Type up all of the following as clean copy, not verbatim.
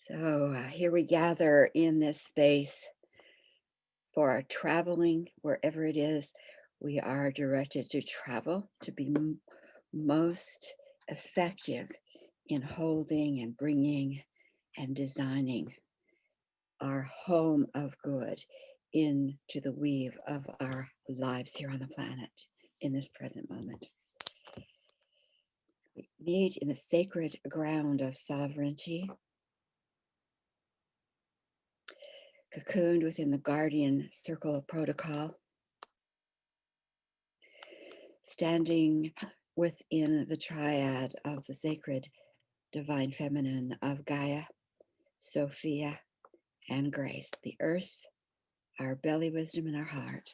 So here we gather in this space for our traveling, wherever it is. We are directed to travel to be most effective in holding and bringing and designing our home of good into the weave of our lives here on the planet in this present moment. We meet in the sacred ground of sovereignty, cocooned within the guardian circle of protocol, standing within the triad of the sacred divine feminine of Gaia, Sophia, and Grace, the earth, our belly wisdom, and our heart.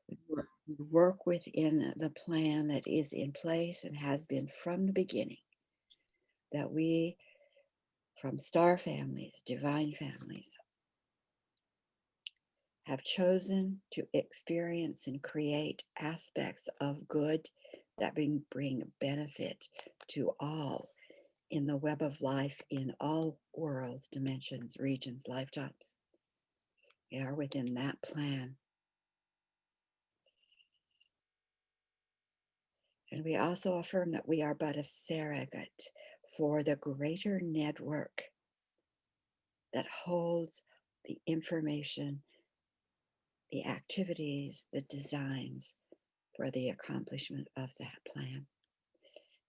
We work within the plan that is in place and has been from the beginning, that we, from star families, divine families, have chosen to experience and create aspects of good that bring benefit to all in the web of life in all worlds, dimensions, regions, lifetimes. We are within that plan. And we also affirm that we are but a surrogate for the greater network that holds the information, the activities, the designs for the accomplishment of that plan.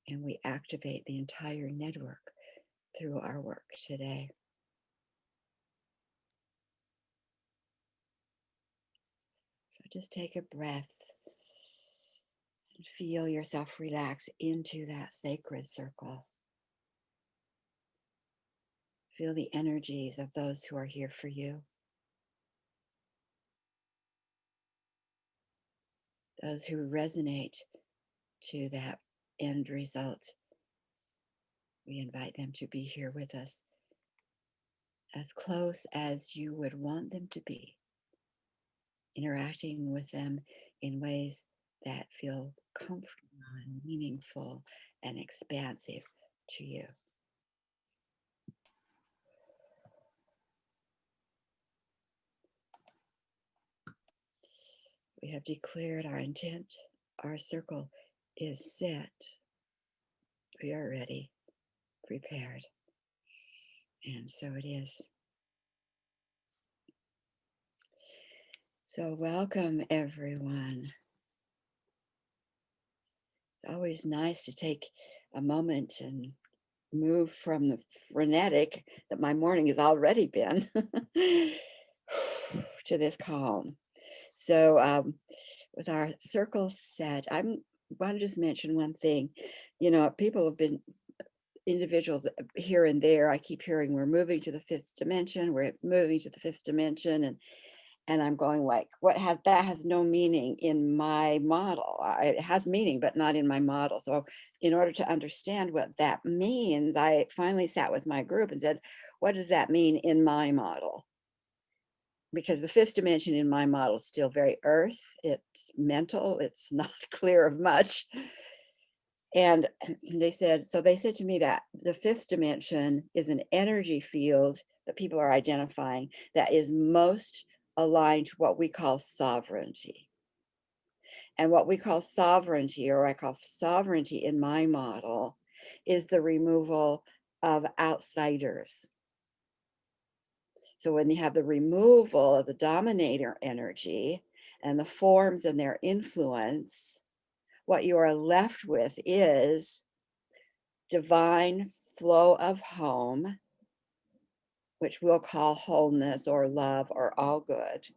And we activate the entire network through our work today. So just take a breath and feel yourself relax into that sacred circle. Feel the energies of those who are here for you, those who resonate to that end result. We invite them to be here with us, as close as you would want them to be, interacting with them in ways that feel comfortable and meaningful and expansive to you. We have declared our intent. Our circle is set. We are ready, prepared. And so it is. So welcome, everyone. It's always nice to take a moment and move from the frenetic that my morning has already been to this calm. So with our circle set, I want to just mention one thing. You know, people have been individuals here and there. I keep hearing we're moving to the fifth dimension. We're moving to the fifth dimension, and I'm going like, that has no meaning in my model. It has meaning, but not in my model. So in order to understand what that means, I finally sat with my group and said, what does that mean in my model? Because the fifth dimension in my model is still very earth. It's mental. It's not clear of much. And they said to me that the fifth dimension is an energy field that people are identifying that is most aligned to what we call sovereignty. And what we call sovereignty, or I call sovereignty in my model, is the removal of outsiders. So when you have the removal of the dominator energy and the forms and their influence, what you are left with is divine flow of home, which we'll call wholeness or love or all good,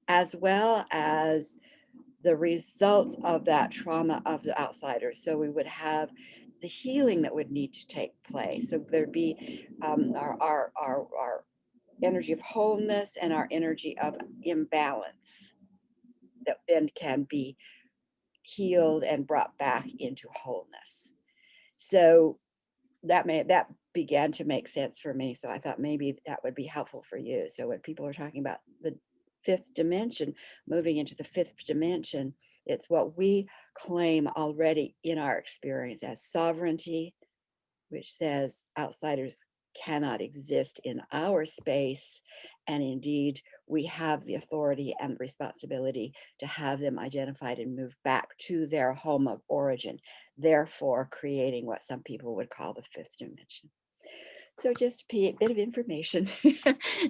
as well as the results of that trauma of the outsiders. So we would have the healing that would need to take place. So there'd be our energy of wholeness and our energy of imbalance that then can be healed and brought back into wholeness. So that began to make sense for me. So I thought maybe that would be helpful for you. So when people are talking about the fifth dimension, moving into the fifth dimension, It's what we claim already in our experience as sovereignty, which says outsiders cannot exist in our space. And indeed, we have the authority and responsibility to have them identified and moved back to their home of origin, therefore creating what some people would call the fifth dimension. So just a bit of information.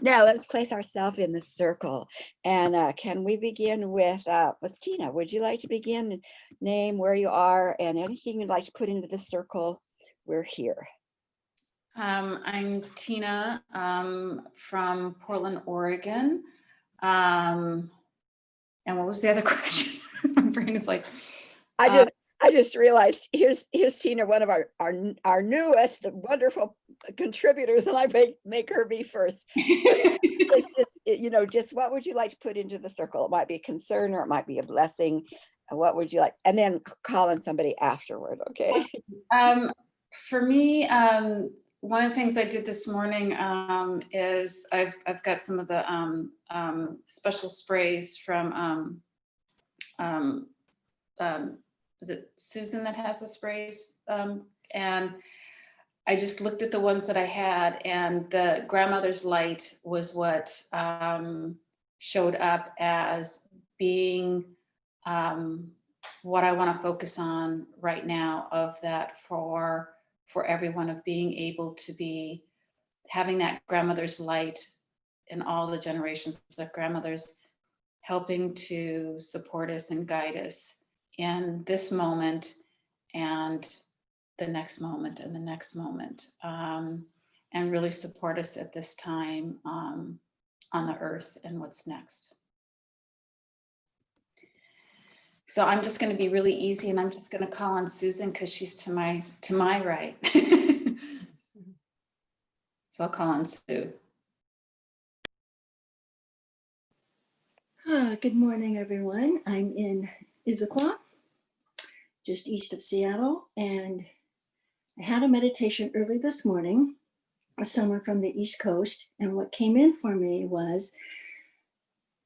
Now let's place ourselves in the circle. And can we begin with Tina? Would you like to begin? Name, where you are, and anything you'd like to put into the circle? We're here. I'm Tina from Portland, Oregon. And what was the other question? My brain is like, I just realized here's Tina, one of our newest wonderful contributors, and I make her be first. It's just, just what would you like to put into the circle? It might be a concern or it might be a blessing. What would you like? And then call on somebody afterward, okay? For me, one of the things I did this morning is I've got some of the special sprays from is it Susan that has the sprays? And I just looked at the ones that I had, and the grandmother's light was what showed up as being what I want to focus on right now, of that for everyone, of being able to be having that grandmother's light in all the generations of grandmothers, helping to support us and guide us in this moment and the next moment and the next moment, and really support us at this time on the earth and what's next. So I'm just going to be really easy, and I'm just going to call on Susan because she's to my right. So I'll call on Sue. Good morning, everyone. I'm in Issaquah, just east of Seattle, and I had a meditation early this morning with someone from the East Coast, and what came in for me was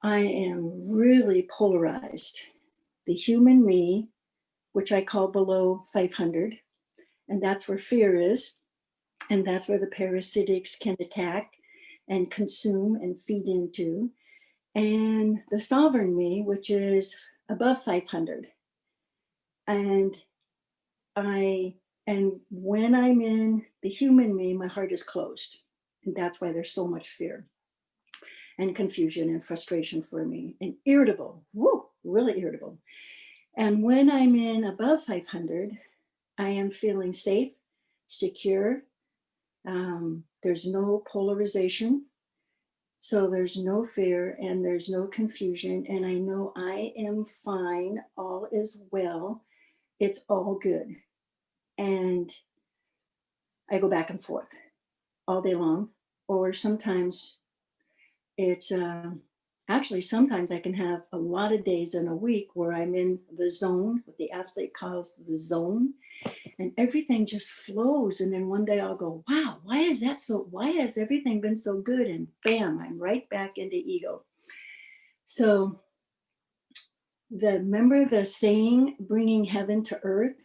I am really polarized. The human me, which I call below 500, and that's where fear is, and that's where the parasitics can attack and consume and feed into, and the sovereign me, which is above 500. And when I'm in the human me, my heart is closed, and that's why there's so much fear and confusion and frustration for me, and irritable, really irritable. And when I'm in above 500, I am feeling safe, secure. There's no polarization. So there's no fear and there's no confusion. And I know I am fine. All is well. It's all good. And I go back and forth all day long. Or sometimes it's actually, sometimes I can have a lot of days in a week where I'm in the zone, what the athlete calls the zone, and everything just flows. And then one day I'll go, wow, why has everything been so good? And bam, I'm right back into ego. So remember the saying, bringing heaven to earth?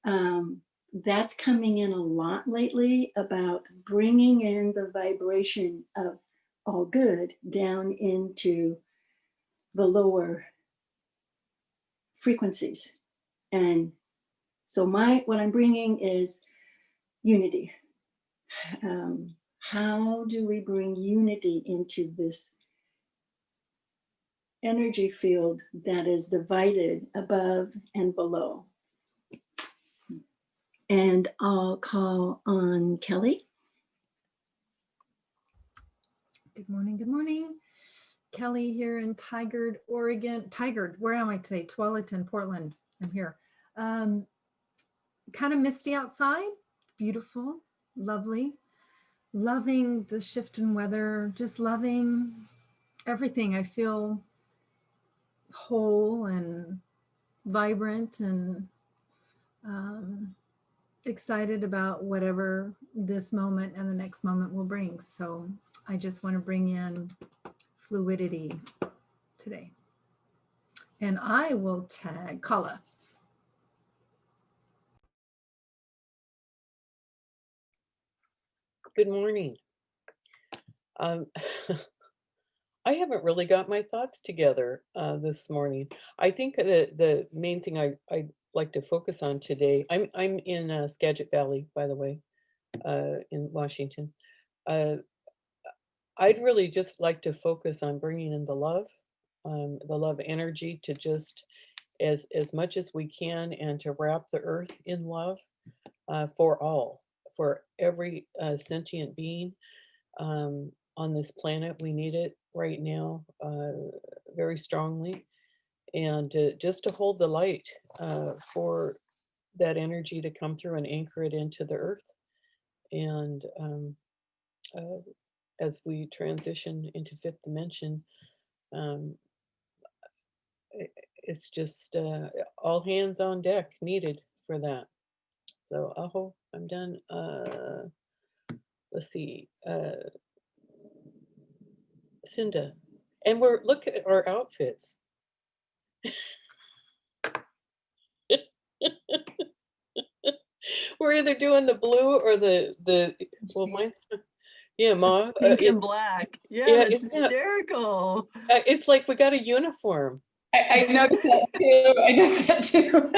That's coming in a lot lately, about bringing in the vibration of all good down into the lower frequencies. And so what I'm bringing is unity. How do we bring unity into this energy field that is divided above and below? And I'll call on Kelly. Good morning. Good morning. Kelly here in Tigard, Oregon. Tigard, where am I today? Tualatin, Portland. I'm here. Kind of misty outside. Beautiful, lovely. Loving the shift in weather. Just loving everything. I feel whole and vibrant and excited about whatever this moment and the next moment will bring. So I just want to bring in fluidity today And I will tag Kala. Good morning. Um, I haven't really got my thoughts together this morning. I think the main thing I'd like to focus on today, I'm in Skagit Valley, by the way, in Washington. I'd really just like to focus on bringing in the love energy to just as much as we can, and to wrap the earth in love for all, for every sentient being on this planet. We need it right now very strongly. And just to hold the light for that energy to come through and anchor it into the earth. And uh, as we transition into fifth dimension, um, it's just all hands on deck needed for that. So Aho, I'm done. Let's see, Cinda, and look at our outfits. We're either doing the blue or the well, mine's yeah, Ma. Pink and black. Yeah, that's hysterical. It's like we got a uniform. I noticed that too. I noticed that too.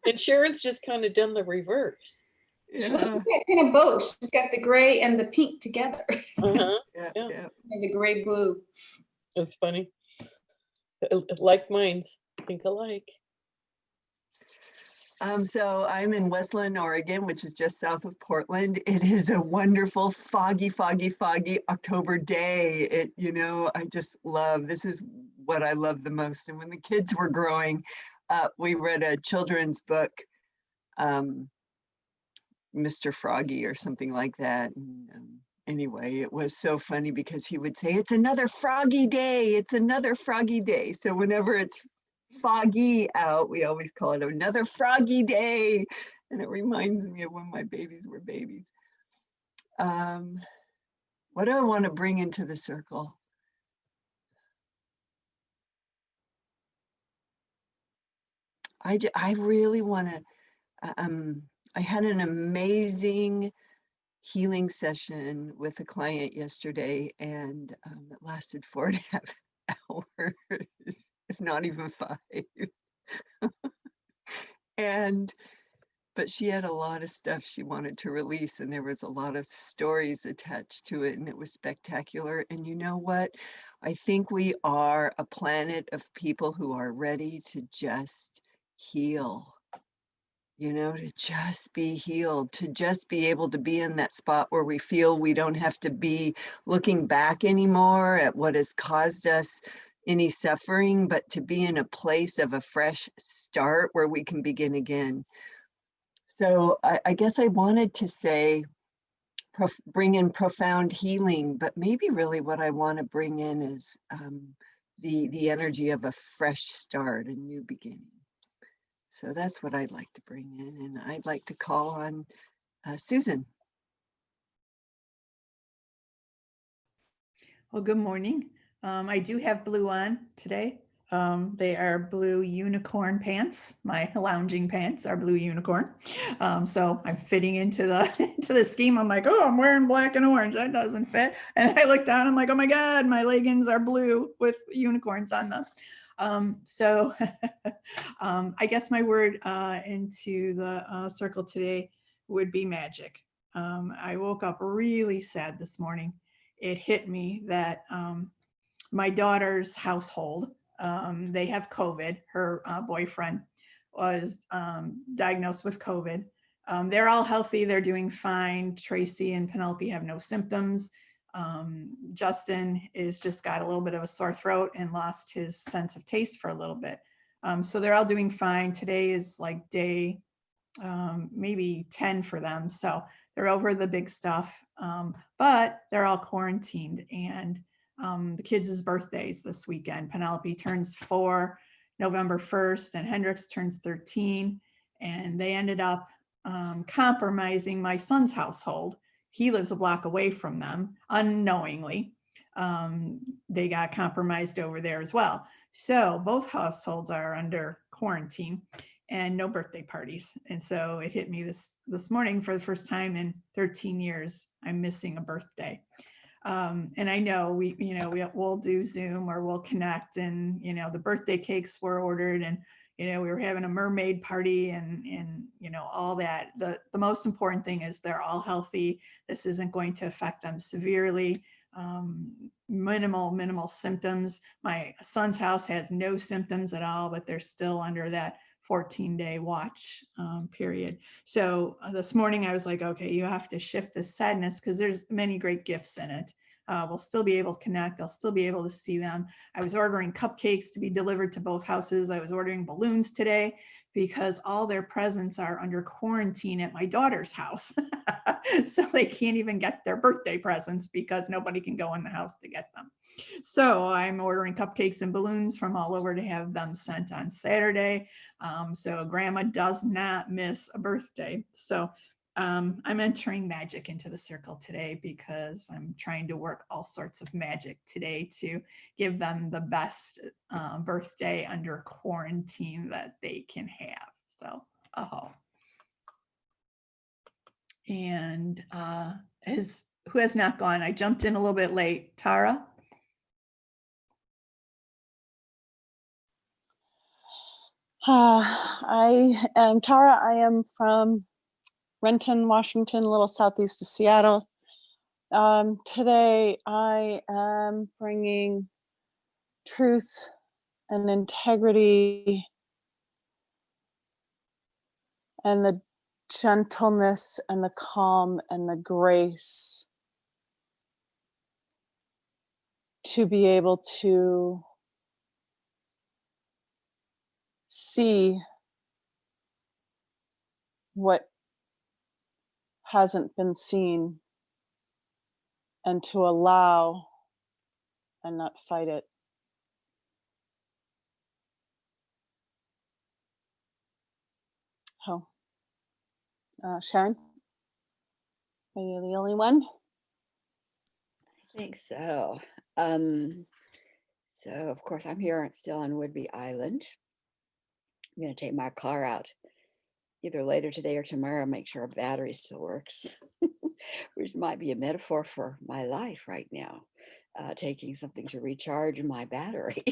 And Sharon's just kind of done the reverse. She's got kind of both. She's got the gray and the pink together. Uh-huh. Yeah. And the gray blue. It's funny. Like mine's, think alike. So I'm in Westland, Oregon, which is just south of Portland. It is a wonderful, foggy October day. I just love, this is what I love the most. And when the kids were growing up, we read a children's book, Mr. Froggy or something like that. And, anyway, it was so funny because he would say, it's another froggy day. It's another froggy day. So whenever it's foggy out, we always call it another froggy day. And it reminds me of when my babies were babies. What do I want to bring into the circle? I really want to, I had an amazing healing session with a client yesterday, and it lasted 4.5 hours, if not even 5. But she had a lot of stuff she wanted to release, and there was a lot of stories attached to it, and it was spectacular. And you know what? I think we are a planet of people who are ready to just heal. To just be healed, to just be able to be in that spot where we feel we don't have to be looking back anymore at what has caused us any suffering, but to be in a place of a fresh start where we can begin again. So I guess I wanted to say, bring in profound healing, but maybe really what I want to bring in is the energy of a fresh start, a new beginning. So that's what I'd like to bring in, and I'd like to call on Susan. Well, good morning. I do have blue on today. They are blue unicorn pants. My lounging pants are blue unicorn. So I'm fitting into the scheme. I'm like, oh, I'm wearing black and orange. That doesn't fit. And I look down, I'm like, oh my God, my leggings are blue with unicorns on them. So I guess my word into the circle today would be magic. I woke up really sad this morning. It hit me that my daughter's household, they have COVID. Her boyfriend was diagnosed with COVID. They're all healthy. They're doing fine. Tracy and Penelope have no symptoms. Justin is just got a little bit of a sore throat and lost his sense of taste for a little bit. So they're all doing fine. Today is like day maybe 10 for them. So they're over the big stuff, but they're all quarantined. And the kids' birthdays this weekend. Penelope turns 4 November 1st and Hendrix turns 13. And they ended up compromising my son's household. He lives a block away from them unknowingly. they got compromised over there as well. So both households are under quarantine and no birthday parties. And so it hit me this morning for the first time in 13 years, I'm missing a birthday. And I know we'll do Zoom or we'll connect, and, the birthday cakes were ordered, and, we were having a mermaid party and all that. The most important thing is they're all healthy. This isn't going to affect them severely. Minimal symptoms. My son's house has no symptoms at all, but they're still under that 14-day watch period. So this morning I was like, okay, you have to shift this sadness because there's many great gifts in it. We'll still be able to connect. I'll still be able to see them. I was ordering cupcakes to be delivered to both houses. I was ordering balloons today because all their presents are under quarantine at my daughter's house. So they can't even get their birthday presents because nobody can go in the house to get them. So I'm ordering cupcakes and balloons from all over to have them sent on Saturday. So grandma does not miss a birthday. So I'm entering magic into the circle today because I'm trying to work all sorts of magic today to give them the best birthday under quarantine that they can have. So, and who has not gone? I jumped in a little bit late. Tara? I am Tara. I am from Renton, Washington, a little southeast of Seattle. Today I am bringing truth and integrity and the gentleness and the calm and the grace to be able to see what hasn't been seen and to allow and not fight it. Oh, Sharon, are you the only one? I think so. So of course I'm here still on Whidbey Island. I'm going to take my car out either later today or tomorrow, make sure our battery still works, which might be a metaphor for my life right now, taking something to recharge my battery.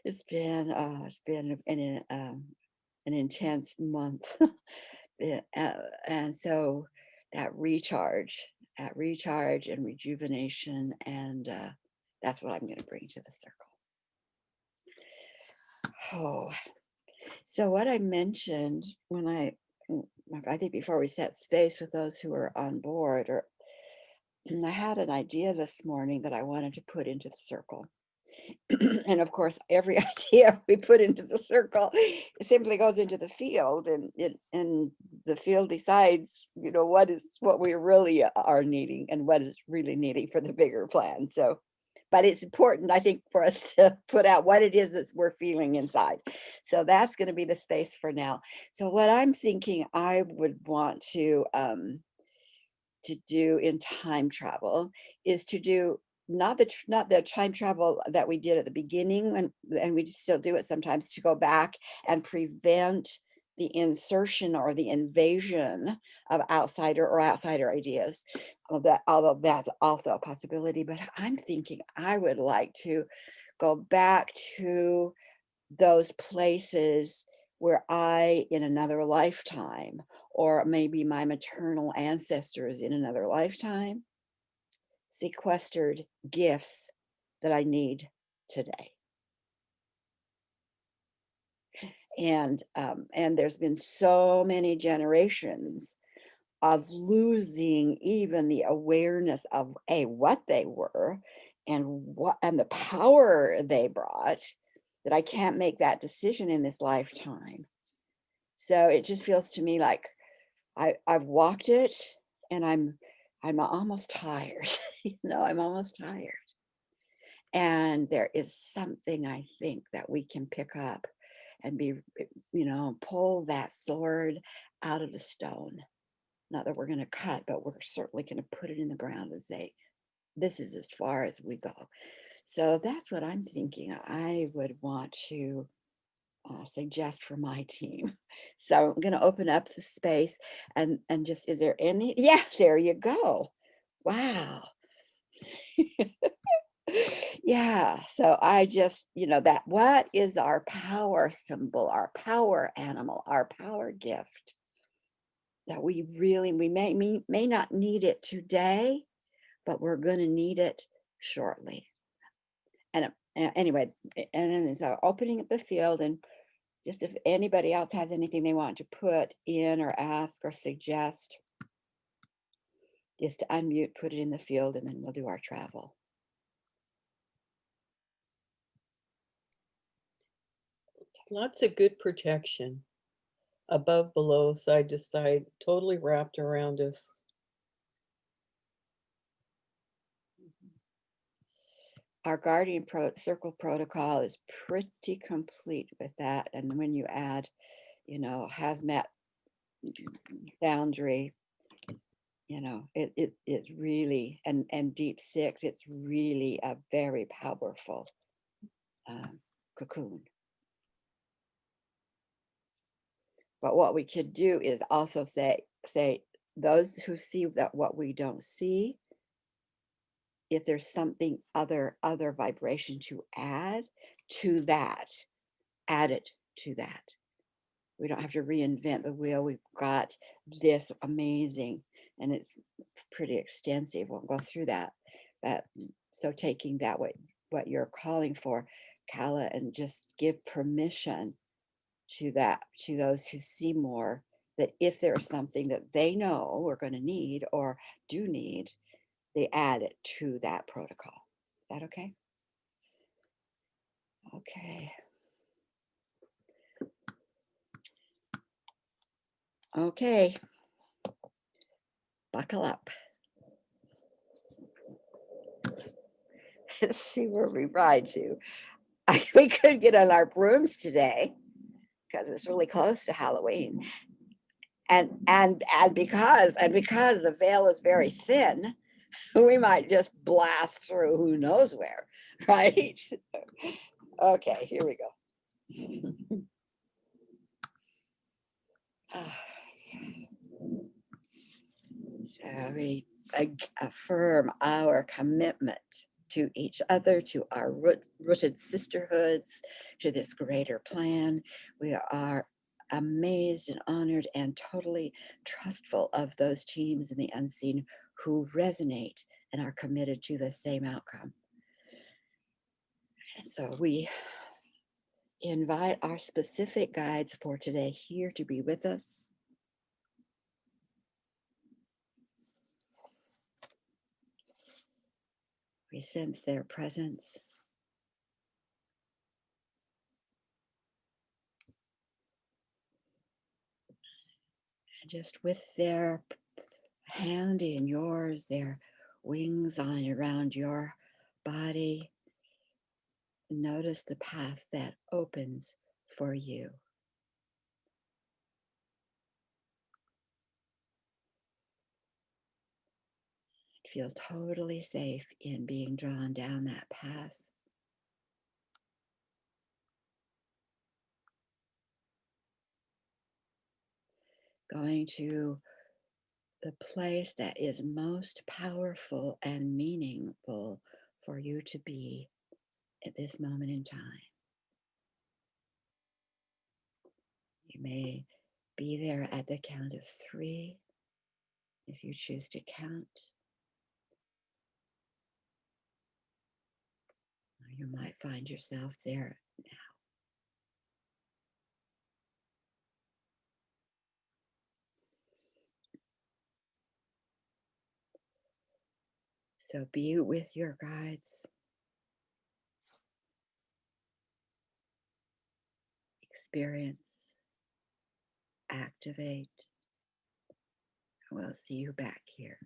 It's been an intense month. And so that recharge and rejuvenation, and that's what I'm going to bring to the circle. Oh, so what I mentioned when I think before we set space with those who are on board, or I had an idea this morning that I wanted to put into the circle. And of course, every idea we put into the circle, it simply goes into the field, and the field decides, what we really are needing and what is really needing for the bigger plan. So, but it's important, I think, for us to put out what it is that we're feeling inside. So that's going to be the space for now. So what I'm thinking I would want to do in time travel is to do not the time travel that we did at the beginning, and we still do it sometimes, to go back and prevent the insertion or the invasion of outsider ideas. Although that's also a possibility, but I'm thinking I would like to go back to those places where I, in another lifetime, or maybe my maternal ancestors in another lifetime, sequestered gifts that I need today. And there's been so many generations of losing even the awareness of what they were and the power they brought, that I can't make that decision in this lifetime. So it just feels to me like I've walked it, and I'm almost tired. I'm almost tired. And there is something, I think, that we can pick up and pull that sword out of the stone. Not that we're going to cut, but we're certainly going to put it in the ground and say, this is as far as we go. So that's what I'm thinking I would want to suggest for my team. So I'm going to open up the space and just, is there any? Yeah, there you go. Wow. Yeah. So I just, that what is our power symbol, our power animal, our power gift that we may not need it today, but we're going to need it shortly. And anyway, and then so opening up the field, and just if anybody else has anything they want to put in or ask or suggest, just to unmute, put it in the field, and then we'll do our travel. Lots of good protection above, below, side to side, totally wrapped around us. Our guardian circle protocol is pretty complete with that. And when you add, hazmat boundary, it's really, and deep six, it's really a very powerful cocoon. But what we could do is also say those who see that what we don't see, if there's something other vibration to add to that, add it to that. We don't have to reinvent the wheel. We've got this amazing, and it's pretty extensive. Won't go through that. So taking that, what you're calling for, Kala, and just give permission to those who see more, that if there's something that they know we're going to need or do need, they add it to that protocol. Is that okay? Okay. Okay. Buckle up. Let's see where we ride to. We could get on our brooms today because it's really close to Halloween. And because the veil is very thin, we might just blast through who knows where, right? Okay, here we go. So we affirm our commitment to each other, to our rooted sisterhoods, to this greater plan. We are amazed and honored and totally trustful of those teams in the unseen who resonate and are committed to the same outcome. And so we invite our specific guides for today here to be with us. We sense their presence. And just with their hand in yours, their wings on around your body, notice the path that opens for you. It feels totally safe in being drawn down that path. Going to the place that is most powerful and meaningful for you to be at this moment in time. You may be there at the count of 3 if you choose to count. Or you might find yourself there now. So be with your guides. Experience, activate. We'll see you back here.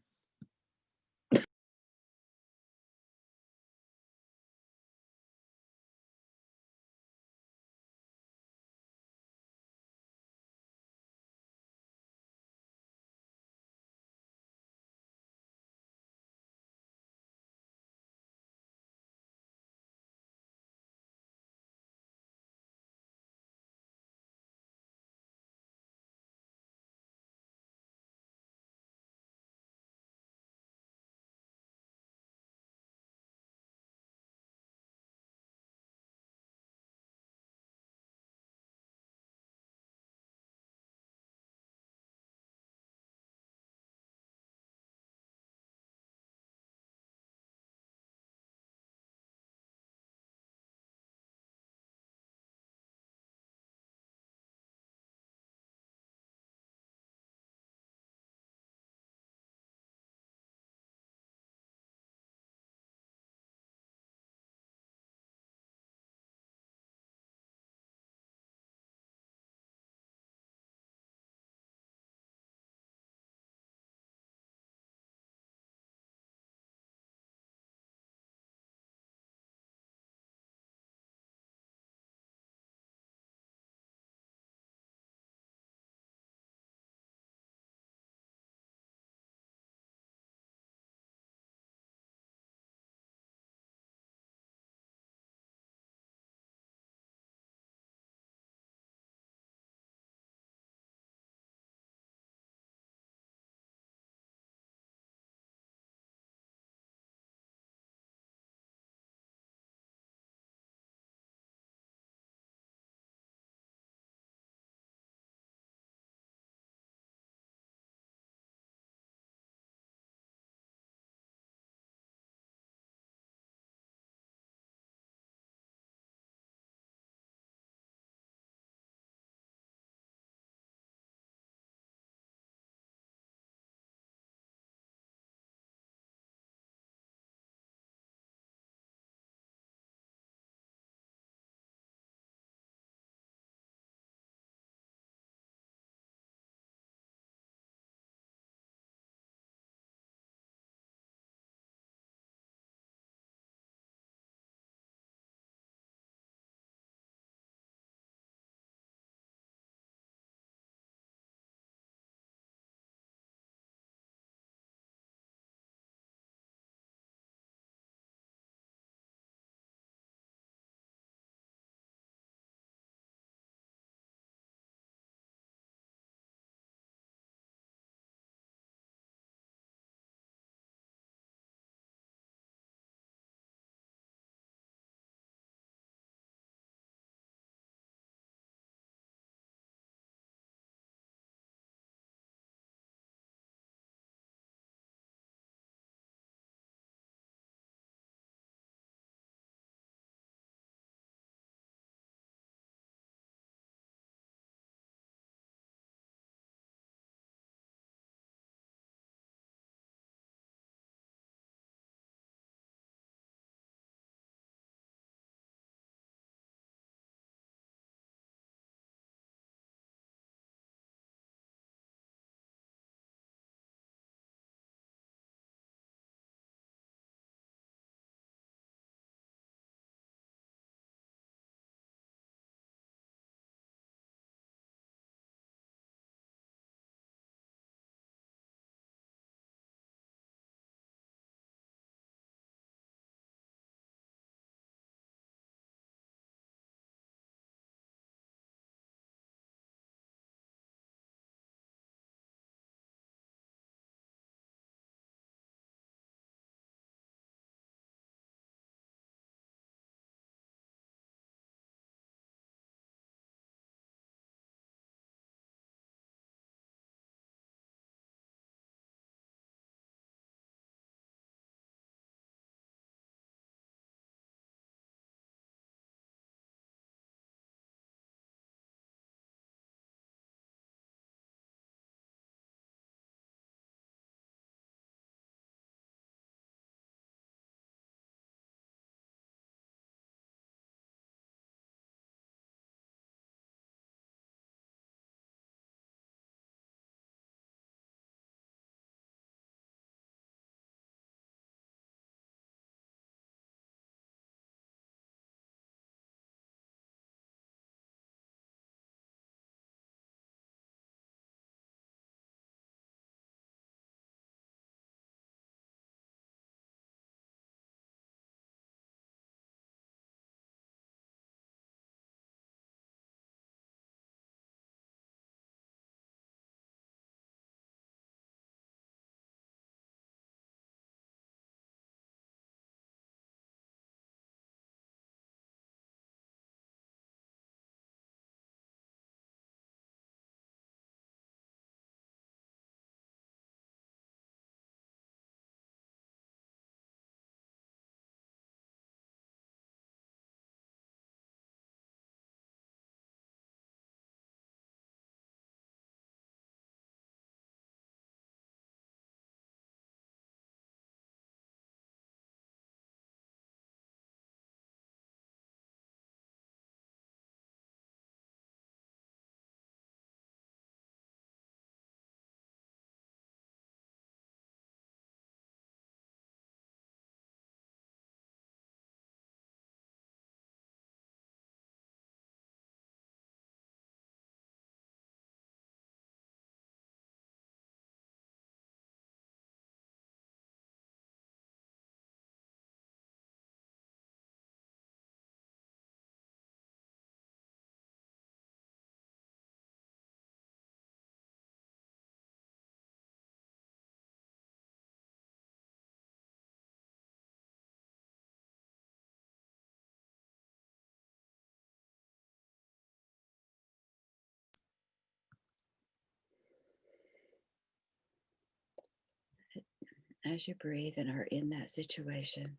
As you breathe and are in that situation,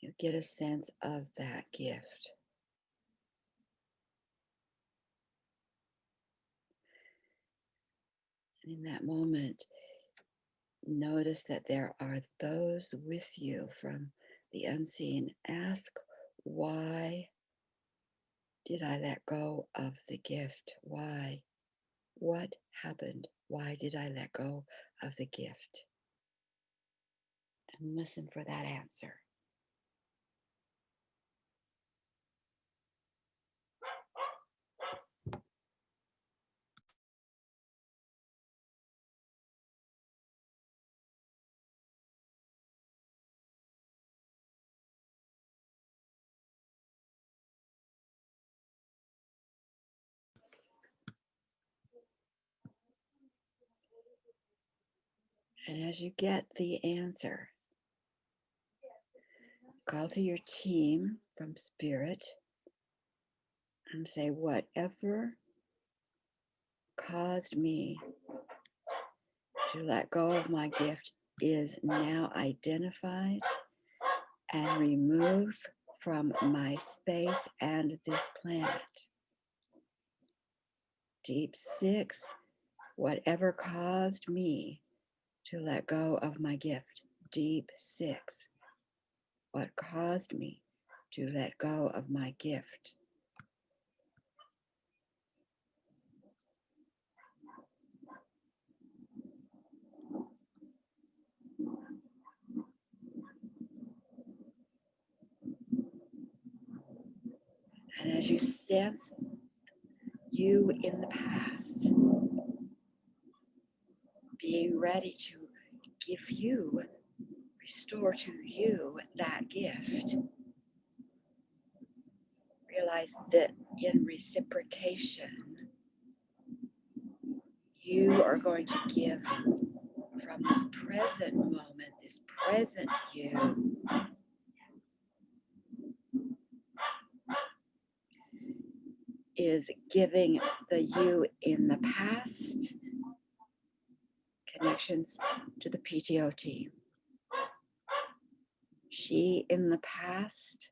you get a sense of that gift. And in that moment, notice that there are those with you from the unseen. Ask, why did I let go of the gift? Why? What happened? Why did I let go of the gift? And listen for that answer. And as you get the answer, call to your team from spirit and say, whatever caused me to let go of my gift is now identified and removed from my space and this planet. Deep 6, whatever caused me to let go of my gift. Deep 6, what caused me to let go of my gift. And as you sense you in the past, being ready to give you, restore to you that gift, realize that in reciprocation, you are going to give from this present moment, this present you, is giving the you in the past connections to the PTO team. She in the past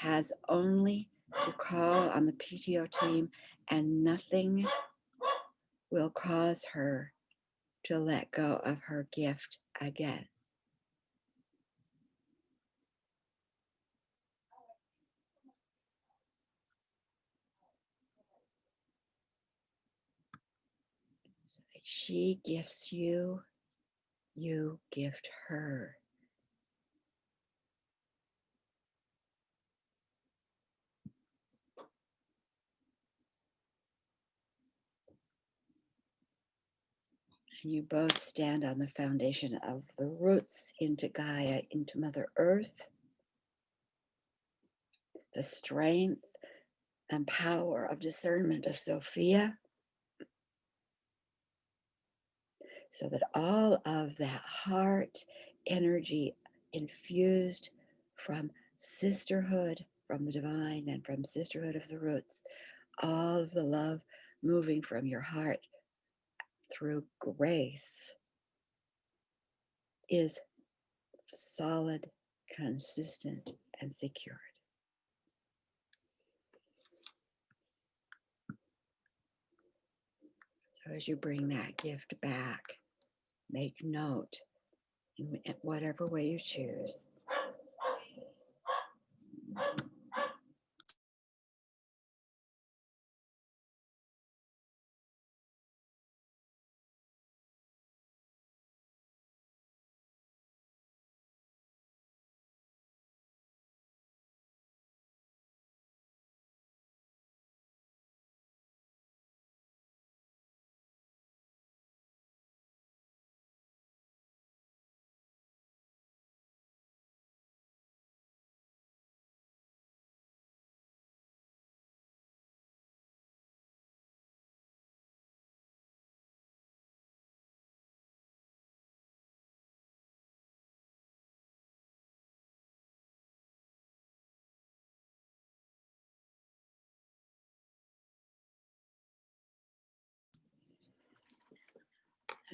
has only to call on the PTO team, and nothing will cause her to let go of her gift again. So that she gifts you, you gift her. And you both stand on the foundation of the roots into Gaia, into Mother Earth, the strength and power of discernment of Sophia, so that all of that heart energy infused from sisterhood, from the divine, and from sisterhood of the roots, all of the love moving from your heart through grace is solid, consistent, and secured. So as you bring that gift back, make note in whatever way you choose.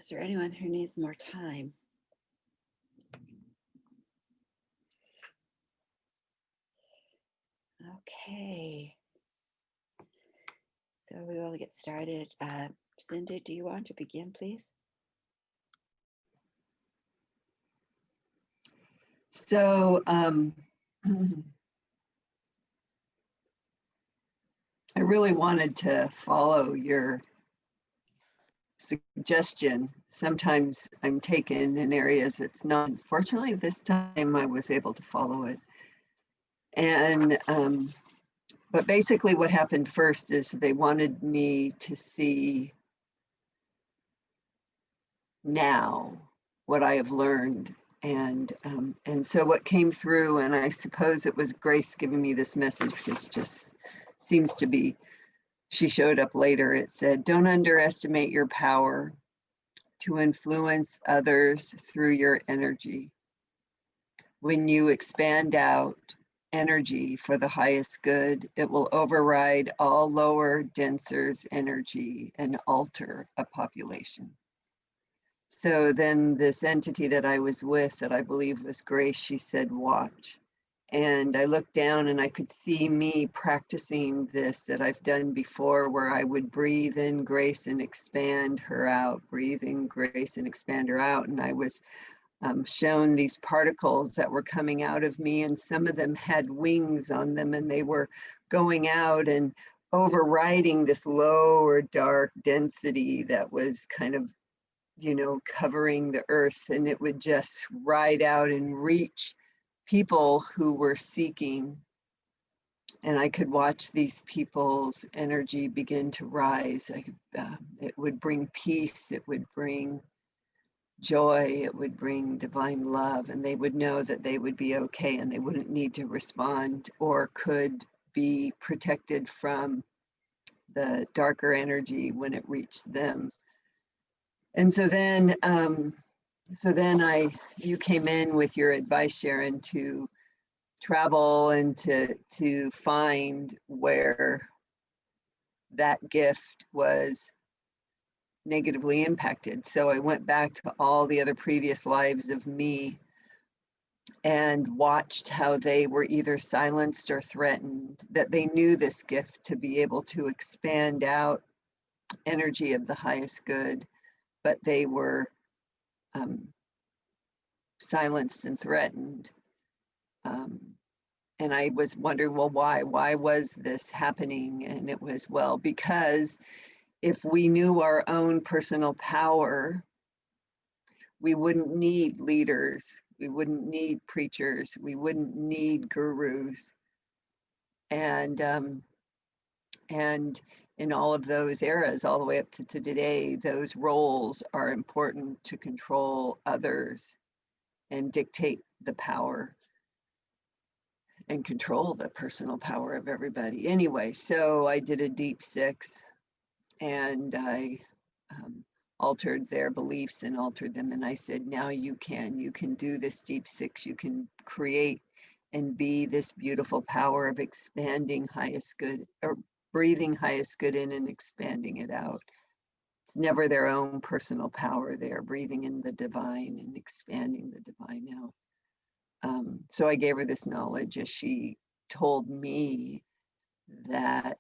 Is there anyone who needs more time? Okay. So we will get started. Cindy, do you want to begin, please? So I really wanted to follow your suggestion. Sometimes I'm taken in areas that's not. Fortunately, this time I was able to follow it. And but basically what happened first is they wanted me to see now what I have learned. And so what came through, and I suppose it was Grace giving me this message because it just seems to be, she showed up later. It said, don't underestimate your power to influence others through your energy. When you expand out energy for the highest good, it will override all lower, denser's energy and alter a population. So then this entity that I was with, that I believe was Grace, she said, watch. And I looked down and I could see me practicing this that I've done before, where I would breathe in Grace and expand her out, breathe in Grace and expand her out. And I was shown these particles that were coming out of me, and some of them had wings on them, and they were going out and overriding this low or dark density that was kind of, you know, covering the earth, and it would just ride out and reach people who were seeking. And I could watch these people's energy begin to rise. It would bring peace, it would bring joy, it would bring divine love, and they would know that they would be okay and they wouldn't need to respond or could be protected from the darker energy when it reached them. And so then you came in with your advice, Sharon, to travel and to find where that gift was negatively impacted. So I went back to all the other previous lives of me and watched how they were either silenced or threatened, that they knew this gift to be able to expand out energy of the highest good, but they were silenced and threatened. And I was wondering, well, why was this happening? And it was, well, because if we knew our own personal power, we wouldn't need leaders, we wouldn't need preachers, we wouldn't need gurus. And in all of those eras, all the way up to today, those roles are important to control others and dictate the power and control the personal power of everybody. Anyway, so I did a deep 6 and I altered their beliefs and altered them. And I said, now you can do this deep 6, you can create and be this beautiful power of expanding highest good, or breathing highest good in and expanding it out. It's never their own personal power. They are breathing in the divine and expanding the divine out. So I gave her this knowledge as she told me that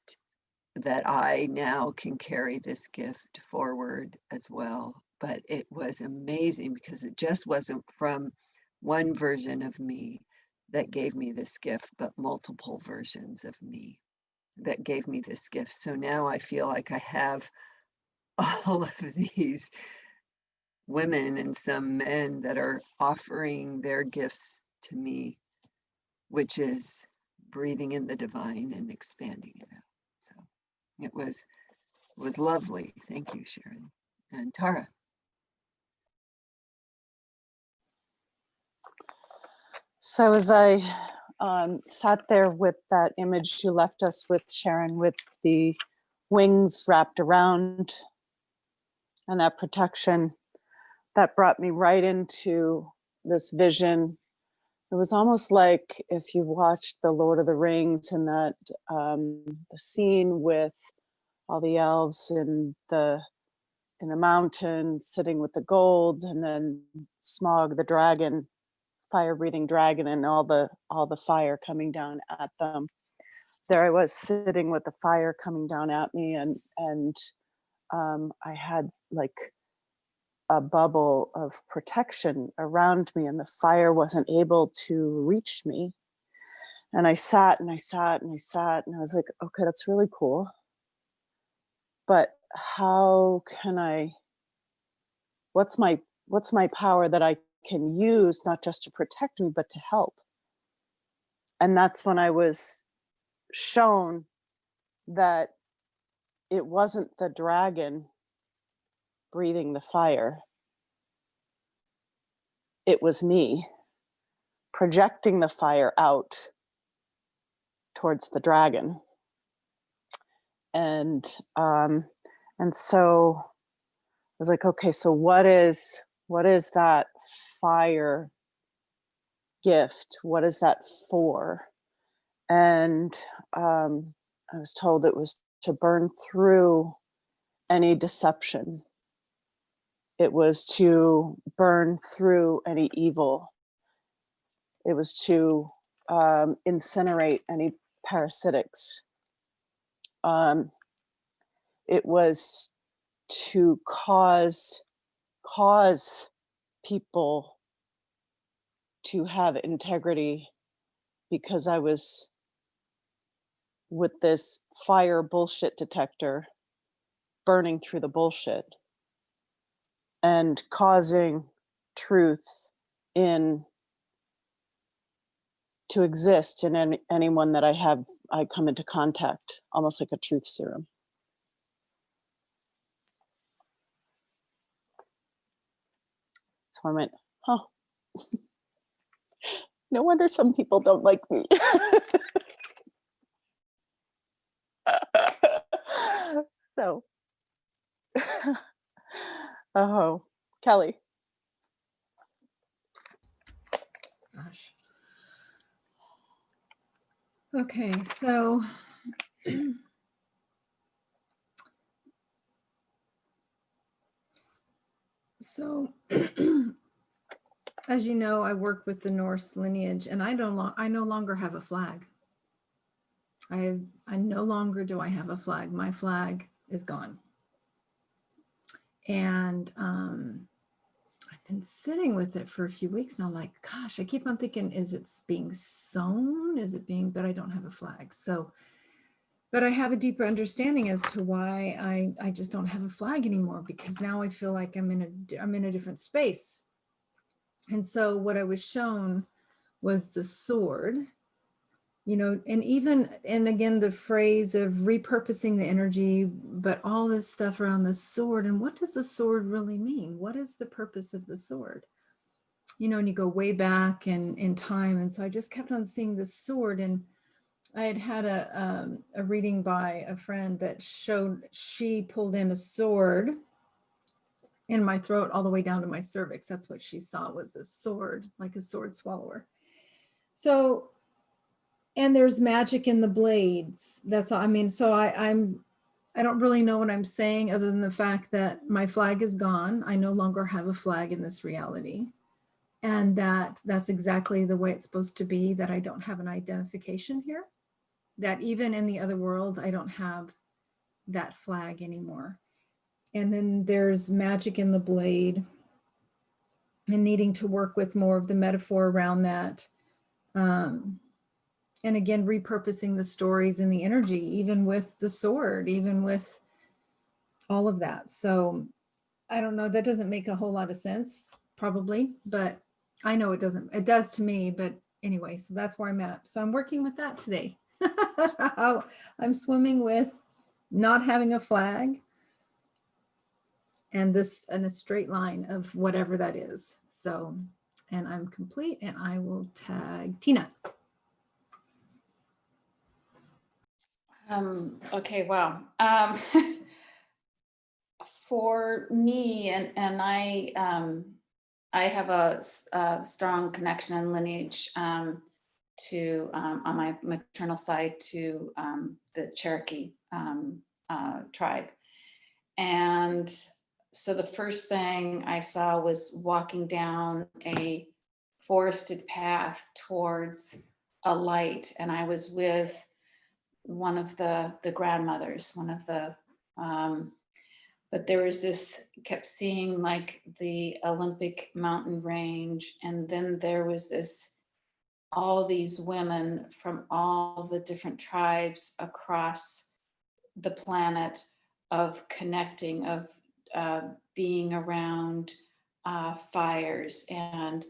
I now can carry this gift forward as well. But it was amazing because it just wasn't from one version of me that gave me this gift, but multiple versions of me that gave me this gift. So now I feel like I have all of these women and some men that are offering their gifts to me, which is breathing in the divine and expanding it out. So it was lovely. Thank you, Sharon. And Tara. So as I sat there with that image you left us with, Sharon, with the wings wrapped around and that protection, that brought me right into this vision. It was almost like if you watched The Lord of the Rings and that the scene with all the elves and the in the mountain, sitting with the gold, and then Smog the dragon, fire-breathing dragon, and all the fire coming down at them. There I was sitting with the fire coming down at me, and I had like a bubble of protection around me, and the fire wasn't able to reach me. And I sat and I sat and I sat, and I was like, okay, that's really cool. But how can what's my power that I can use, not just to protect me, but to help? And that's when I was shown that it wasn't the dragon breathing the fire. It was me projecting the fire out towards the dragon. And so I was like, okay, so what is that fire gift? What is that for? And I was told it was to burn through any deception. It was to burn through any evil. It was to incinerate any parasitics. It was to cause people to have integrity, because I was with this fire bullshit detector burning through the bullshit and causing truth to exist in anyone that I come into contact, almost like a truth serum. So I went, huh. No wonder some people don't like me. So, oh, Kelly. Gosh. Okay, so as you know, I work with the Norse lineage, and I no longer have a flag. I no longer do I have a flag. My flag is gone. And I've been sitting with it for a few weeks now. I'm like, gosh, I keep on thinking, is it being sewn? But I don't have a flag. So, but I have a deeper understanding as to why I just don't have a flag anymore, because now I feel like I'm in a different space. And so what I was shown was the sword, and again, the phrase of repurposing the energy, but all this stuff around the sword. And what does the sword really mean? What is the purpose of the sword? And you go way back in time. And so I just kept on seeing the sword. And I had a reading by a friend that showed she pulled in a sword in my throat all the way down to my cervix. That's what she saw, was a sword, like a sword swallower. So, and there's magic in the blades. That's all. I mean, so I don't really know what I'm saying, other than the fact that my flag is gone. I no longer have a flag in this reality. And that's exactly the way it's supposed to be, that I don't have an identification here, that even in the other world, I don't have that flag anymore. And then there's magic in the blade, and needing to work with more of the metaphor around that. And again, repurposing the stories and the energy, even with the sword, even with all of that. So I don't know, that doesn't make a whole lot of sense, probably, but I know it doesn't. It does to me, but anyway, so that's where I'm at. So I'm working with that today. I'm swimming with not having a flag, and this in a straight line of whatever that is. So, and I'm complete, and I will tag Tina. Okay, wow. For me, and I have a strong connection and lineage to on my maternal side to the Cherokee tribe, and so the first thing I saw was walking down a forested path towards a light, and I was with one of the grandmothers, one of the but there was this, kept seeing like the Olympic mountain range, and then there was this, all these women from all the different tribes across the planet, of connecting, of being around fires and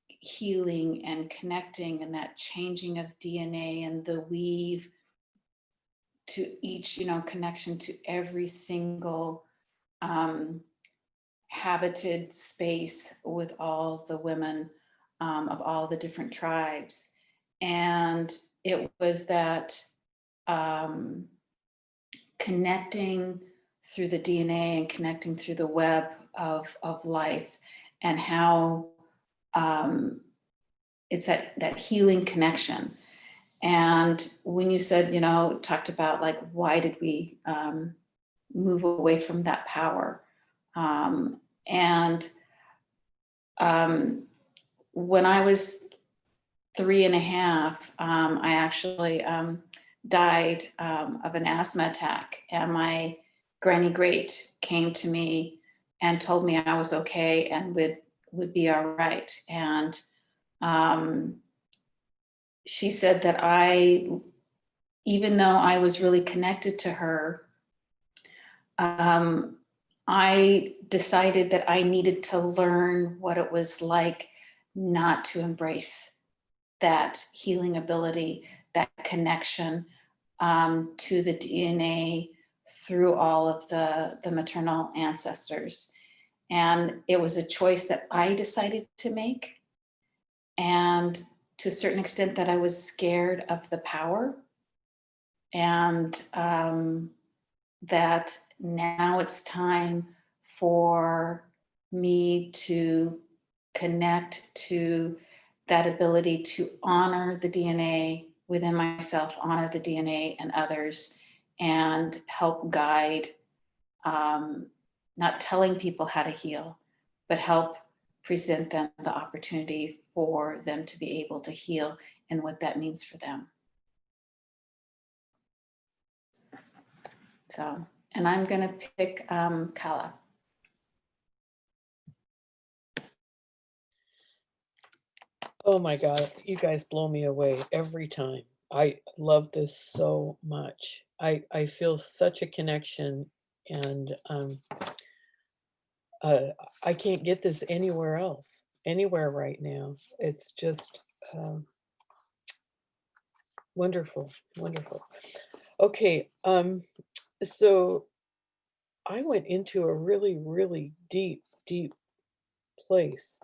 healing and connecting, and that changing of DNA and the weave to each, connection to every single habited space with all the women of all the different tribes. And it was that connecting through the DNA and connecting through the web of life, and how it's that healing connection. And when you said, talked about like, why did we move away from that power? And when I was 3.5, I actually died of an asthma attack, and my granny great came to me and told me I was okay and would be all right. And she said that even though I was really connected to her, I decided that I needed to learn what it was like not to embrace that healing ability, that connection to the DNA through all of the maternal ancestors. And it was a choice that I decided to make. And to a certain extent, that I was scared of the power, and that now it's time for me to connect to that ability to honor the DNA within myself, honor the DNA in others, and help guide, not telling people how to heal, but help present them the opportunity for them to be able to heal and what that means for them. So, and I'm going to pick Kala. Oh my God, you guys blow me away every time. I love this so much. I feel such a connection, and I can't get this anywhere else, anywhere right now. It's just wonderful, wonderful. Okay, so I went into a really, really deep, deep place.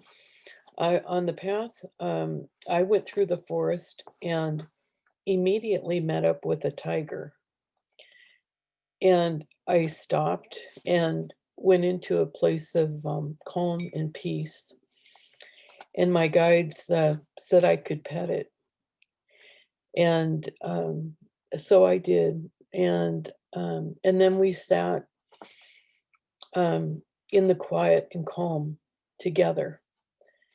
On the path, I went through the forest and immediately met up with a tiger. And I stopped and went into a place of calm and peace. And my guides said I could pet it. And so I did. And then we sat in the quiet and calm together.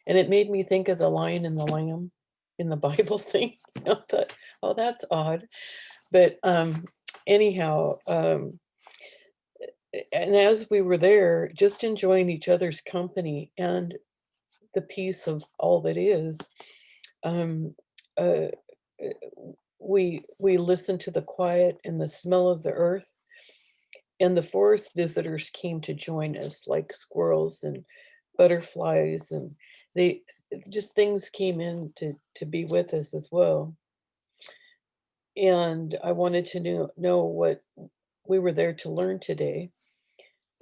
And it made me think of the lion and the lamb in the Bible thing. I thought, oh, that's odd. But anyhow, and as we were there, just enjoying each other's company and the peace of all that is, um, uh, we listened to the quiet and the smell of the earth. And the forest visitors came to join us, like squirrels and butterflies, and they just things came in to be with us as well. And I wanted to know what we were there to learn today.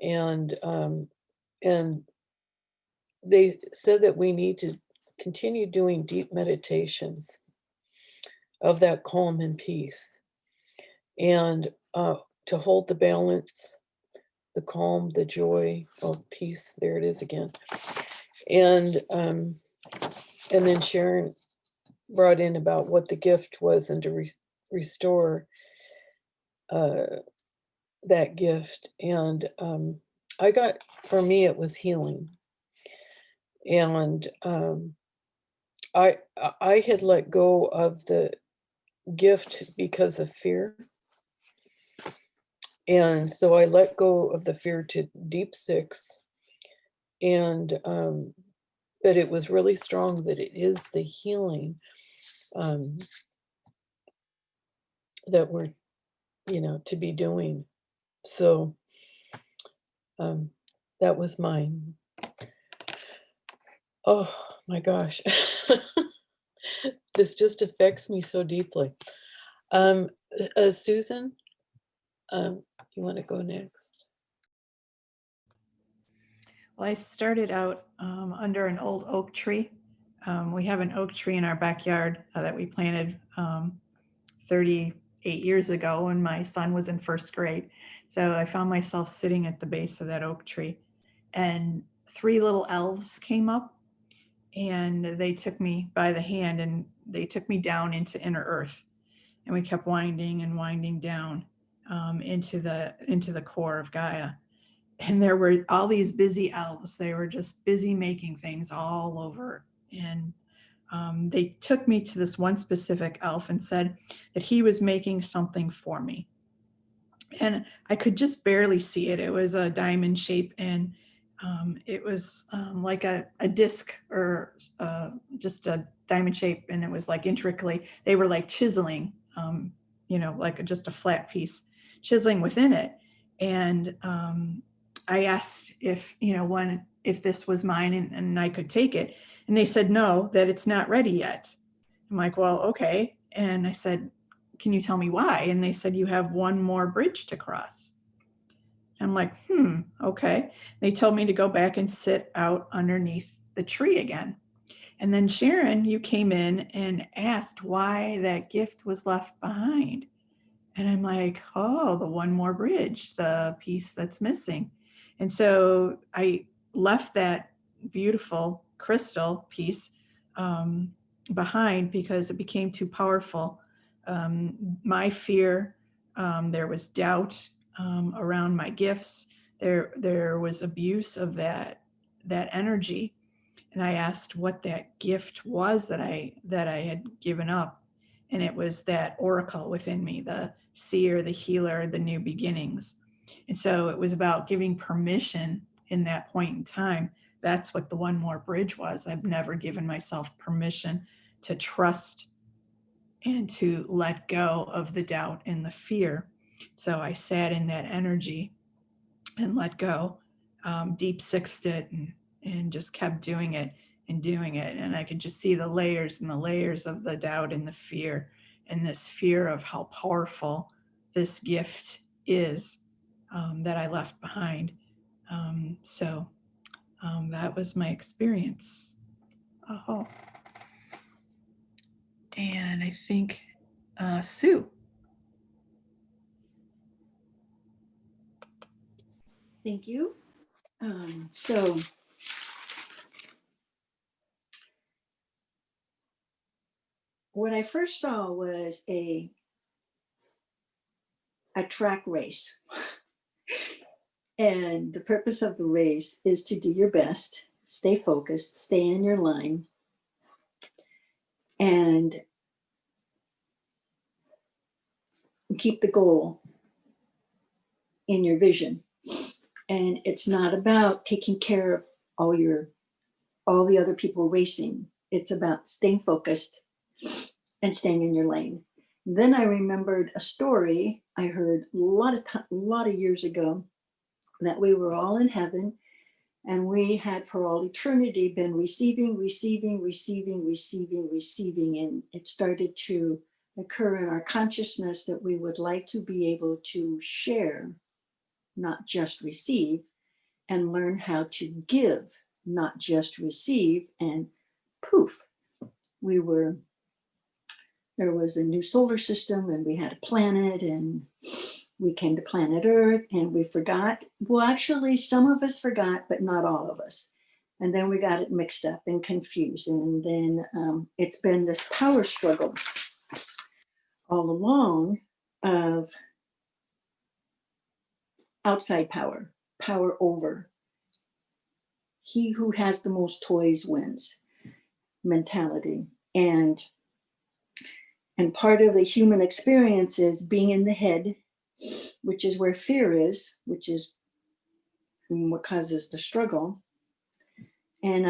And they said that we need to continue doing deep meditations of that calm and peace, and to hold the balance, the calm, the joy, of peace. There it is again. And then Sharon brought in about what the gift was, and to restore that gift. And for me, it was healing. And I had let go of the gift because of fear. And so I let go of the fear to deep 6. And but it was really strong that it is the healing that we're, to be doing. So that was mine. Oh my gosh. This just affects me so deeply. Susan, you want to go next? Well, I started out under an old oak tree. We have an oak tree in our backyard that we planted 38 years ago when my son was in 1st grade. So I found myself sitting at the base of that oak tree, and 3 little elves came up, and they took me by the hand and they took me down into inner earth. And we kept winding and winding down into the core of Gaia. And there were all these busy elves. They were just busy making things all over. And they took me to this one specific elf and said that he was making something for me. And I could just barely see it. It was a diamond shape, and it was like a disc, or just a diamond shape. And it was like intricately, they were like chiseling, like just a flat piece, chiseling within it. And I asked if this was mine and I could take it. And they said, no, that it's not ready yet. I'm like, well, okay. And I said, can you tell me why? And they said, you have one more bridge to cross. I'm like, okay. They told me to go back and sit out underneath the tree again. And then Sharon, you came in and asked why that gift was left behind. And I'm like, oh, the one more bridge, the piece that's missing. And so I left that beautiful crystal piece behind because it became too powerful. My fear, there was doubt around my gifts. There was abuse of that energy. And I asked what that gift was that I had given up. And it was that oracle within me, the seer, the healer, the new beginnings. And so it was about giving permission in that point in time. That's what the one more bridge was. I've never given myself permission to trust and to let go of the doubt and the fear. So I sat in that energy and let go, deep 6'd it, and just kept doing it and doing it. And I could just see the layers and the layers of the doubt and the fear, and this fear of how powerful this gift is that I left behind. So that was my experience. Oh, and I think Sue. Thank you. So what I first saw was a track race. And the purpose of the race is to do your best, stay focused, stay in your line, and keep the goal in your vision. And it's not about taking care of all the other people racing. It's about staying focused and staying in your lane. Then I remembered a story I heard a lot of years ago, that we were all in heaven and we had for all eternity been receiving. And it started to occur in our consciousness that we would like to be able to share, not just receive, and learn how to give, not just receive. And poof, there was a new solar system, and we had a planet, and we came to planet Earth, and we forgot. Well, actually, some of us forgot, but not all of us. And then we got it mixed up and confused. And then it's been this power struggle all along of outside power power over. He who has the most toys wins mentality. And part of the human experience is being in the head, which is where fear is, which is what causes the struggle. And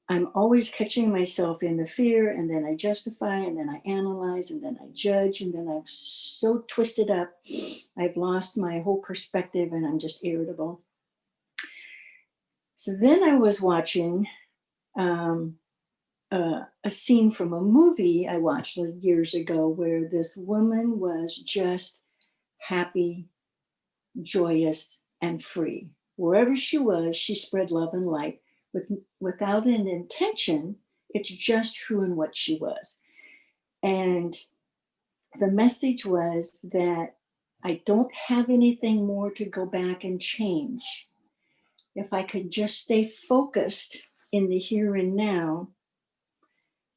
I'm always catching myself in the fear, and then I justify, and then I analyze, and then I judge, and then I'm so twisted up. I've lost my whole perspective, and I'm just irritable. So then I was watching a scene from a movie I watched years ago where this woman was just happy, joyous, and free. Wherever she was, she spread love and light without an intention. It's just who and what she was. And the message was that I don't have anything more to go back and change. If I could just stay focused in the here and now,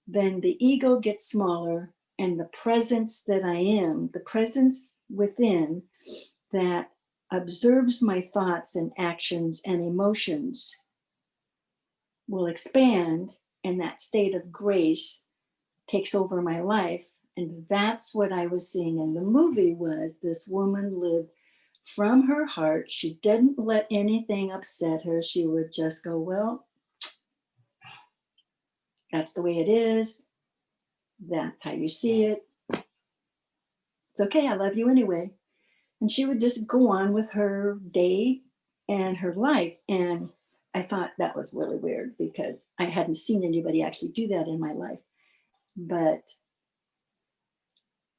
then the ego gets smaller, and the presence that I am, the presence within that observes my thoughts and actions and emotions, will expand, and that state of grace takes over my life. And that's what I was seeing in the movie, was this woman lived from her heart. She didn't let anything upset her. She would just go, well, that's the way it is. That's how you see it. It's okay, I love you anyway. And she would just go on with her day and her life. And I thought that was really weird because I hadn't seen anybody actually do that in my life. But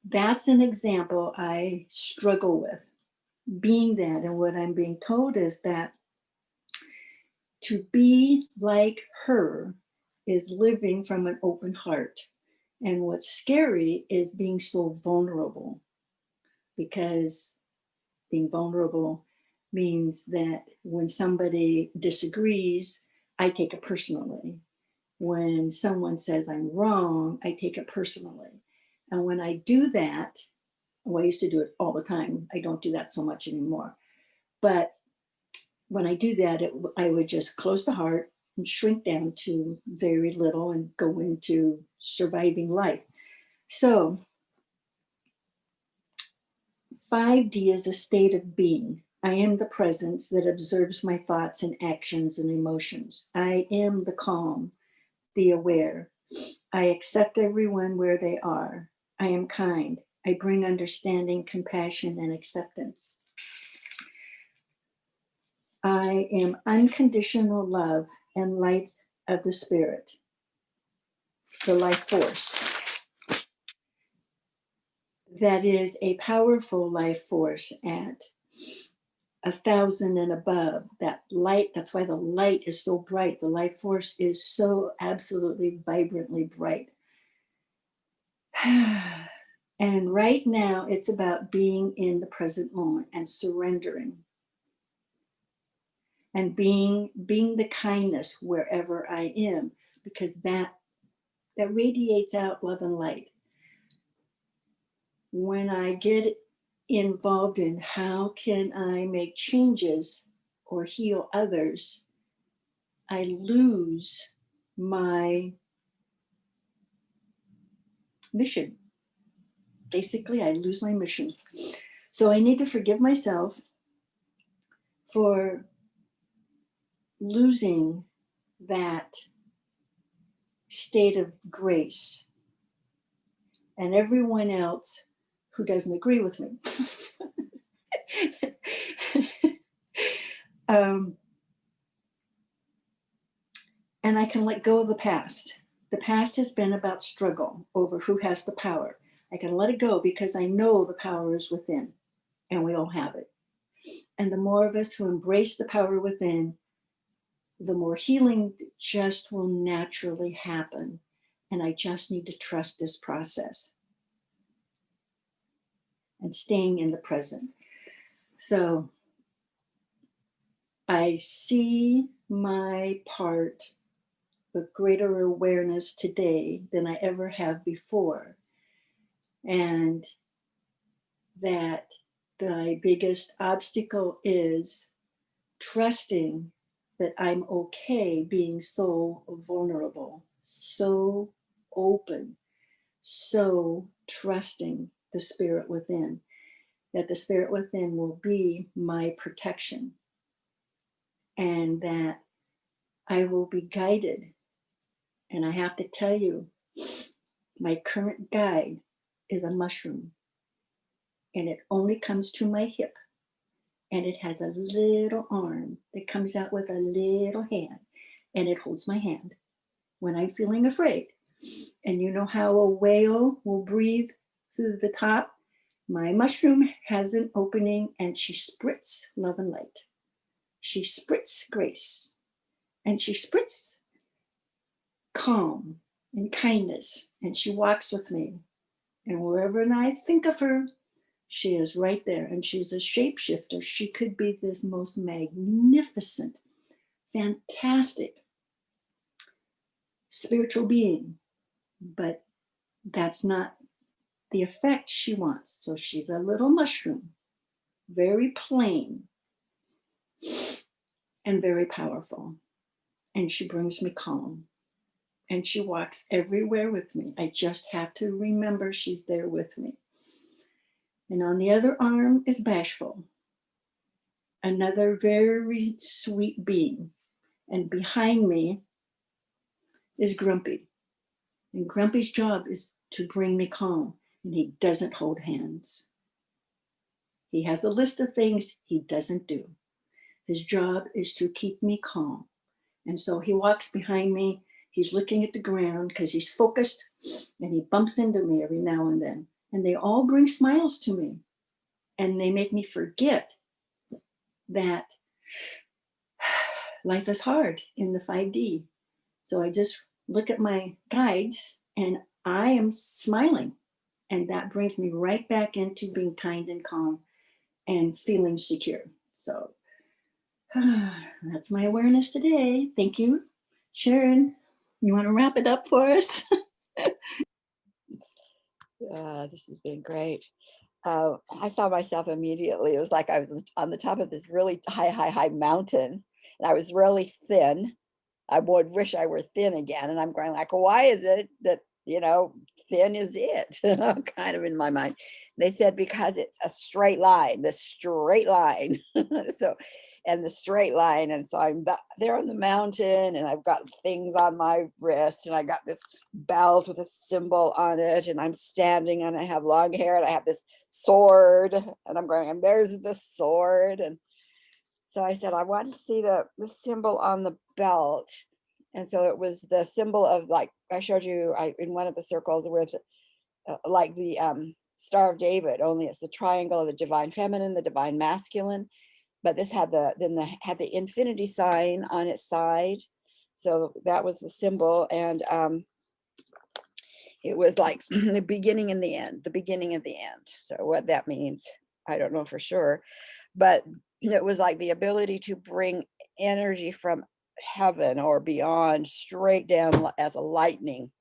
that's an example I struggle with, being that. And what I'm being told is that to be like her is living from an open heart. And what's scary is being so vulnerable, because being vulnerable means that when somebody disagrees, I take it personally. When someone says I'm wrong, I take it personally. And when I do that, well, I used to do it all the time. I don't do that so much anymore. But when I do that, I would just close the heart and shrink down to very little and go into surviving life. So 5D is a state of being. I am the presence that observes my thoughts and actions and emotions. I am the calm, the aware. I accept everyone where they are. I am kind. I bring understanding, compassion, and acceptance. I am unconditional love and light of the spirit, the life force. That is a powerful life force at 1,000 and above. That light, that's why the light is so bright. The life force is so absolutely vibrantly bright. And right now it's about being in the present moment and surrendering. And being the kindness wherever I am, because that radiates out love and light. When I get involved in how can I make changes or heal others, I lose my mission. Basically, I lose my mission. So I need to forgive myself for losing that state of grace, and everyone else who doesn't agree with me. And I can let go of the past. The past has been about struggle over who has the power. I can let it go because I know the power is within, and we all have it. And the more of us who embrace the power within, the more healing just will naturally happen. And I just need to trust this process and staying in the present. So I see my part with greater awareness today than I ever have before. And that the biggest obstacle is trusting that I'm okay being so vulnerable, so open, so trusting the spirit within, that the spirit within will be my protection, and that I will be guided. And I have to tell you, my current guide is a mushroom, and it only comes to my hip, and it has a little arm that comes out with a little hand, and it holds my hand when I'm feeling afraid. And you know how a whale will breathe through the top? My mushroom has an opening, and she spritz love and light. She spritz grace, and she spritz calm and kindness, and she walks with me. And wherever I think of her, she is right there, and she's a shapeshifter. She could be this most magnificent, fantastic spiritual being, but that's not the effect she wants. So she's a little mushroom, very plain and very powerful. And she brings me calm, and she walks everywhere with me. I just have to remember she's there with me. And on the other arm is Bashful, another very sweet being. And behind me is Grumpy. And Grumpy's job is to bring me calm, and he doesn't hold hands. He has a list of things he doesn't do. His job is to keep me calm. And so he walks behind me. He's looking at the ground because he's focused, and he bumps into me every now and then. And they all bring smiles to me. And they make me forget that life is hard in the 5D. So I just look at my guides, and I am smiling. And that brings me right back into being kind and calm and feeling secure. So that's my awareness today. Thank you. Sharon, you want to wrap it up for us? This has been great. I saw myself immediately. It was like I was on the top of this really high mountain, and I was really thin. I would wish I were thin again. And I'm going like, why is it that, thin is it? Kind of in my mind. They said, because it's a straight line, the straight line. So, and the straight line. And so I'm there on the mountain, and I've got things on my wrist, and I got this belt with a symbol on it, and I'm standing, and I have long hair, and I have this sword, and I'm going, and there's the sword. And so I said, I want to see the symbol on the belt. And so it was the symbol of, like I showed you in one of the circles with like the Star of David, only it's the triangle of the divine feminine, the divine masculine. But this had had the infinity sign on its side. So that was the symbol. And it was like the beginning and the end, the beginning and the end. So what that means, I don't know for sure. But it was like the ability to bring energy from heaven or beyond straight down as a lightning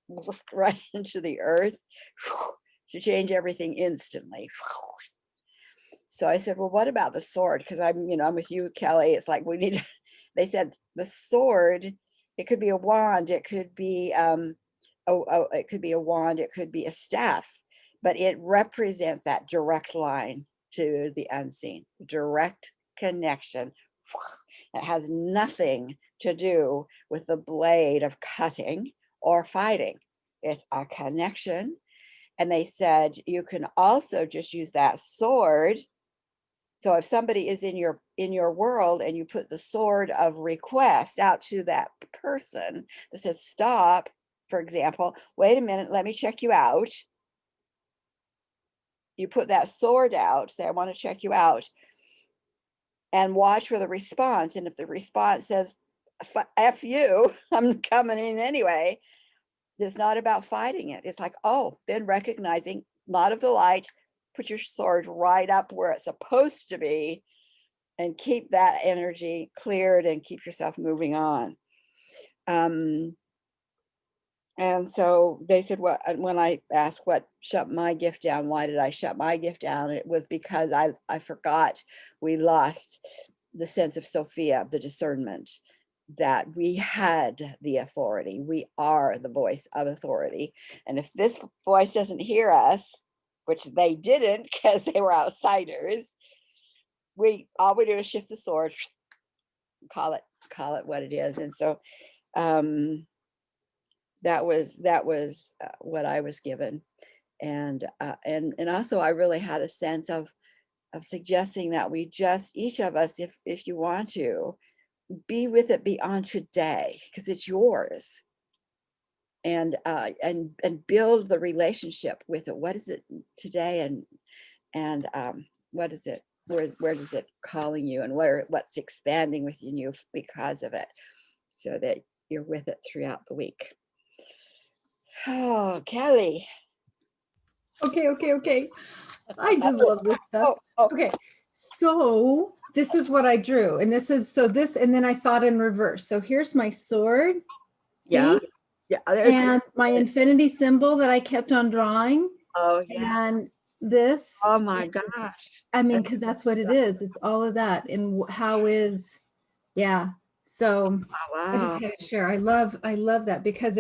right into the earth to change everything instantly. So I said, well, what about the sword? Because I'm with you, Kelly. It's like we need, they said the sword, it could be a wand, it could be it could be a wand, it could be a staff, but it represents that direct line to the unseen, direct connection. It has nothing to do with the blade of cutting or fighting. It's a connection. And they said you can also just use that sword. So if somebody is in your world, and you put the sword of request out to that person that says, stop, for example, wait a minute, let me check you out. You put that sword out, say, I want to check you out, and watch for the response. And if the response says, F you, I'm coming in anyway, it's not about fighting it. It's like, oh, then recognizing, not of the light, put your sword right up where it's supposed to be, and keep that energy cleared and keep yourself moving on. And so they said, when I asked what shut my gift down, why did I shut my gift down? It was because I forgot we lost the sense of Sophia, the discernment, that we had the authority. We are the voice of authority. And if this voice doesn't hear us, which they didn't because they were outsiders, all we do is shift the sword, call it what it is. And so that was what I was given. And also I really had a sense of suggesting that we just, each of us, if you want to, be with it beyond today, because it's yours. And build the relationship with it. What is it today, and what is it? Where does it calling you, and what's expanding within you because of it, so that you're with it throughout the week. Oh, Kelly. Okay. I just love this stuff. Oh. Okay, so this is what I drew, and and then I saw it in reverse. So here's my sword. Yeah. See? Yeah. And my infinity symbol that I kept on drawing. Oh, yeah. And this. Oh my gosh. I mean, because that's what it is. It's all of that. And yeah. So Oh, I just wow. had to share. I love that, because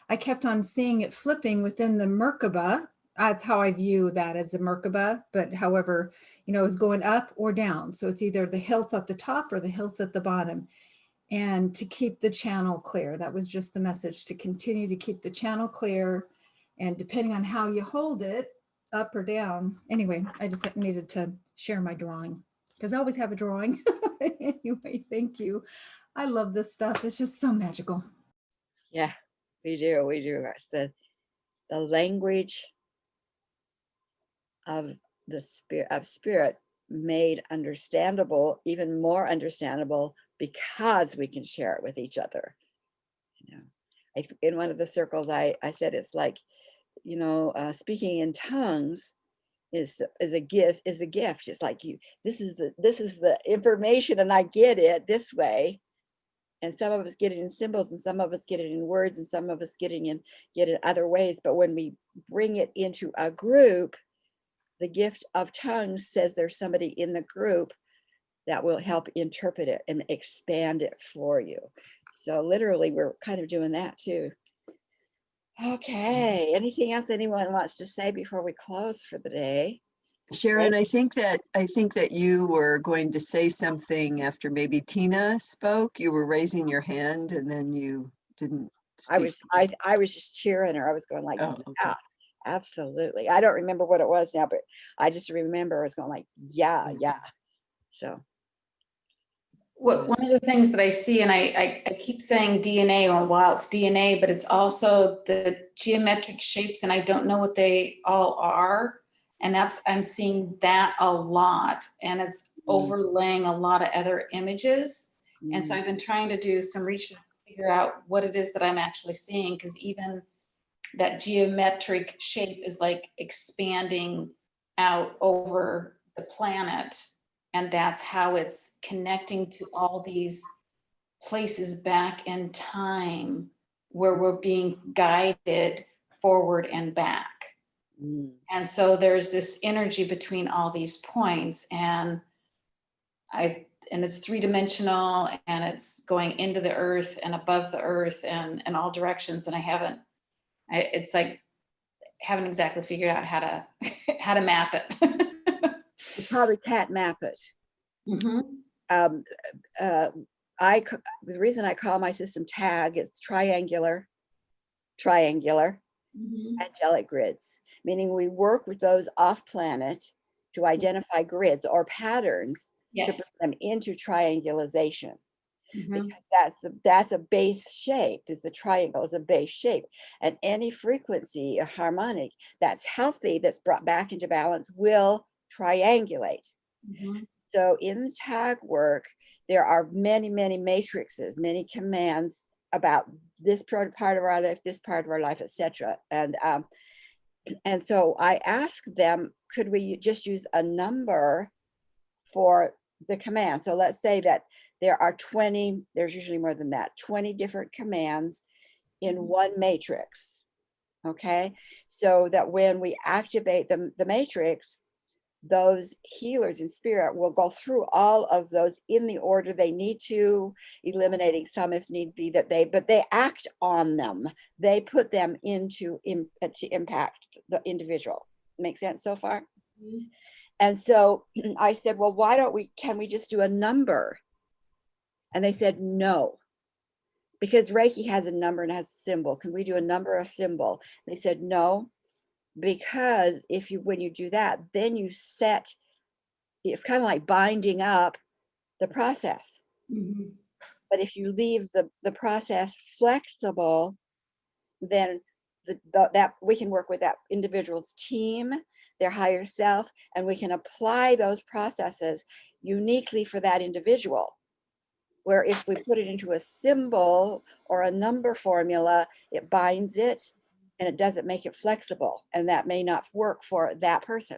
I kept on seeing it flipping within the Merkaba. That's how I view that, as a Merkaba. But however, it's going up or down. So it's either the hilts at the top or the hilts at the bottom. And to keep the channel clear. That was just the message, to continue to keep the channel clear. And depending on how you hold it, up or down. Anyway, I just needed to share my drawing, because I always have a drawing. Anyway, thank you. I love this stuff. It's just so magical. Yeah, we do. It's the language of the spirit made understandable, even more understandable, because we can share it with each other. In one of the circles, I said it's like, speaking in tongues is a gift. It's like this is the information, and I get it this way. And some of us get it in symbols, and some of us get it in words, and some of us get it other ways. But when we bring it into a group, the gift of tongues says there's somebody in the group that will help interpret it and expand it for you. So literally, we're kind of doing that too. Okay, anything else anyone wants to say before we close for the day? Sharon, I think that you were going to say something after maybe Tina spoke. You were raising your hand and then you didn't speak. I was just cheering her. I was going like, Oh, okay. yeah, absolutely. I don't remember what it was now, but I just remember I was going like, yeah. So One of the things that I see, and I keep saying DNA, or while it's DNA, but it's also the geometric shapes, and I don't know what they all are. And I'm seeing that a lot, and it's overlaying a lot of other images. And so I've been trying to do some research to figure out what it is that I'm actually seeing, because even that geometric shape is like expanding out over the planet. And that's how it's connecting to all these places back in time where we're being guided forward and back. And so there's this energy between all these points, and it's three-dimensional, and it's going into the earth and above the earth and in all directions. And it's like haven't exactly figured out how to map it. you probably can't map it. Mm-hmm. The reason I call my system TAG is triangular angelic grids, meaning we work with those off planet to identify grids or patterns to put them into triangulation. Because that's a base shape. Is the triangle is a base shape, and any frequency, a harmonic that's healthy, that's brought back into balance, will triangulate. So in the tag work, there are many matrices, many commands about this part of our life, this part of our life, etc. And so I asked them, could we just use a number for the command? So let's say that there are 20, there's usually more than that, 20 different commands in one matrix. Okay, so that when we activate the matrix, those healers in spirit will go through all of those in the order they need to, eliminating some if need be, but they act on them. They put them to impact the individual. Make sense so far? And so I said, well, can we just do a number? And they said, no, because Reiki has a number and has a symbol. Can we do a number, a symbol? They said, no, because when you do that, then you set, it's kind of like binding up the process. Mhm. But if you leave the process flexible, then that we can work with that individual's team, their higher self, and we can apply those processes uniquely for that individual. Where if we put it into a symbol or a number formula, it binds it and it doesn't make it flexible, and that may not work for that person.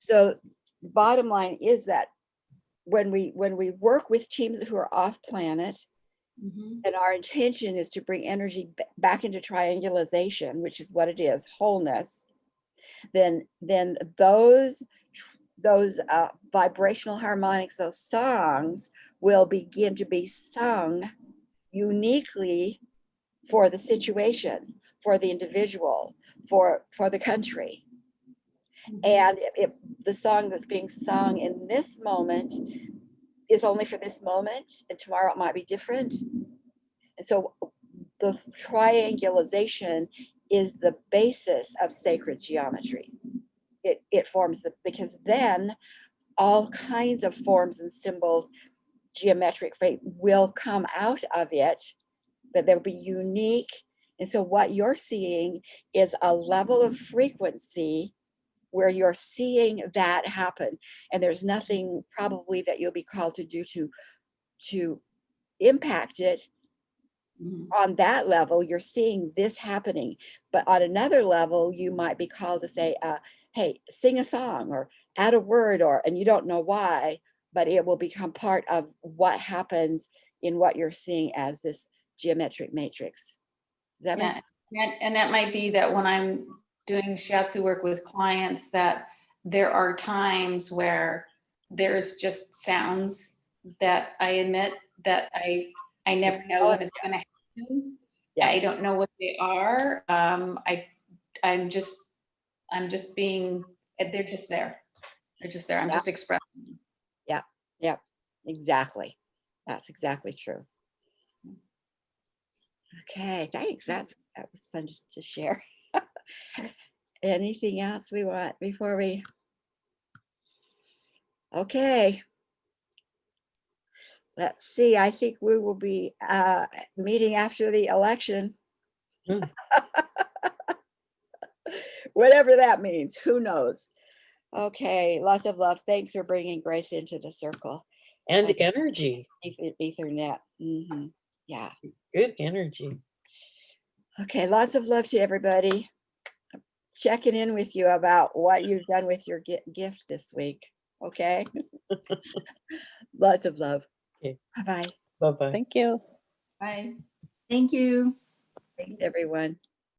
So the bottom line is that when we work with teams who are off planet, and our intention is to bring energy back into triangulation, which is what it is, wholeness, then those vibrational harmonics, those songs will begin to be sung uniquely for the situation, for the individual, for the country. And the song that's being sung in this moment is only for this moment, and tomorrow it might be different. And so the triangulation is the basis of sacred geometry. It forms because then all kinds of forms and symbols, geometric fate will come out of it, but they'll be unique. And so what you're seeing is a level of frequency where you're seeing that happen. And there's nothing probably that you'll be called to do to impact it. On that level, you're seeing this happening. But on another level, you might be called to say, hey, sing a song or add a word, and you don't know why, but it will become part of what happens in what you're seeing as this geometric matrix. Does that make sense? And that might be that when I'm doing shiatsu work with clients, that there are times where there's just sounds that I emit that I never know when it's going to happen. Yeah. I don't know what they are. I'm just being, they're just there. They're just there. I'm just expressing. Yeah, exactly. That's exactly true. Okay, thanks. That was fun to share. Anything else we want before we? Okay. Let's see. I think we will be meeting after the election. Whatever that means, who knows? Okay, lots of love. Thanks for bringing Grace into the circle. And energy. Ethernet. Yeah. Good energy. Okay, lots of love to everybody. Checking in with you about what you've done with your gift this week. Okay. Lots of love. Okay. Bye-bye. Bye-bye. Thank you. Bye. Thank you. Thanks, everyone.